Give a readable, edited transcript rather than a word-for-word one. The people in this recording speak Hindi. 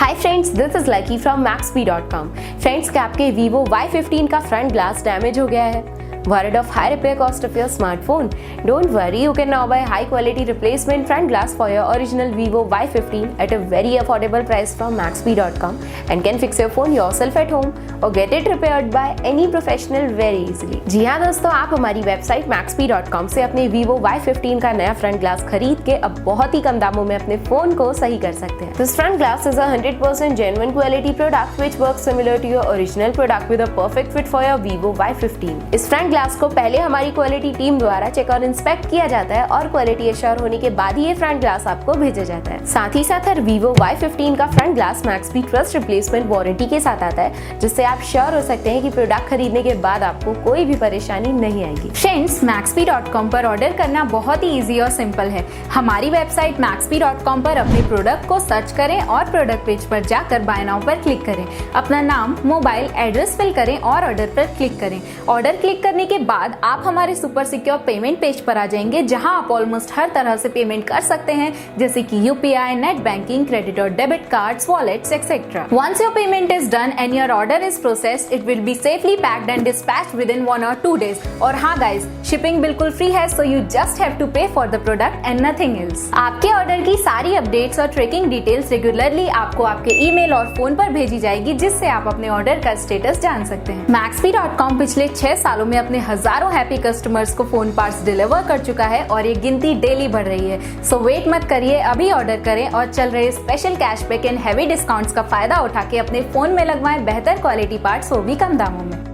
Hi friends, this is lucky from Maxbhi.com। Friends, क्या आपके Vivo Y15 का फ्रंट ग्लास डैमेज हो गया है? Worried of high repair cost of your smartphone? Don't worry, you can now buy high quality replacement front glass for your original Vivo Y15 at a very affordable price from Maxbhi.com and can fix your phone yourself at home or get it repaired by any professional very easily। जी हाँ दोस्तों, आप हमारी वेबसाइट Maxbhi.com से अपने Vivo Y15 का नया फ्रंट ग्लास खरीद के अब बहुत ही कम दामों में अपने फोन को सही कर सकते हैं। This front glass is a 100% genuine quality product which works similar to your original product with a perfect fit for your Vivo Y15। इस फ्रंट ग्लास को पहले हमारी क्वालिटी टीम द्वारा चेक और इंस्पेक्ट किया जाता है और क्वालिटी एश्योर होने के बाद ही ये फ्रंट ग्लास आपको भेजा जाता है। साथ ही साथ हर Vivo Y15 का front glass Maxbhi trust replacement warranty के साथ आता है, जिससे आप श्योर हो सकते हैं कि प्रोडक्ट खरीदने के बाद आपको कोई भी परेशानी नहीं आएगी। फ्रेंड्स, Maxbhi.com पर ऑर्डर करना बहुत ही इजी और सिंपल है। हमारी वेबसाइट Maxbhi.com पर अपने प्रोडक्ट को सर्च करें और प्रोडक्ट पेज पर जाकर बाय नाउ पर क्लिक करें। अपना नाम, मोबाइल, एड्रेस फिल करें और ऑर्डर पर क्लिक करें। ऑर्डर क्लिक करने के बाद आप हमारे सुपर सिक्योर पेमेंट पेज पर आ जाएंगे, जहां आप ऑलमोस्ट हर तरह से पेमेंट कर सकते हैं, जैसे कि यूपीआई, नेट बैंकिंग, क्रेडिट और debit cards, wallets etcetera. Once your payment is done and your order is processed, it will be safely packed and dispatched within 1 or 2 days। और हाँ गाइज, शिपिंग बिल्कुल फ्री है, so you just have to pay for the product and nothing else। आपके ऑर्डर की सारी अपडेट्स और ट्रैकिंग डिटेल्स रेगुलरली आपको आपके ईमेल और फोन पर भेजी जाएगी, जिससे आप अपने ऑर्डर का स्टेटस जान सकते हैं। Maxbhi.com पिछले 6 सालों में अपने हजारों हैप्पी कस्टमर्स को फोन पार्ट्स डिलीवर कर चुका है और ये गिनती डेली बढ़ रही है। सो वेट मत करिए, अभी ऑर्डर करें और चल रहे special cashback and heavy discounts का फायदा उठा के अपने फोन में लगवाएं बेहतर क्वालिटी पार्ट्स, वो भी कम दामों में।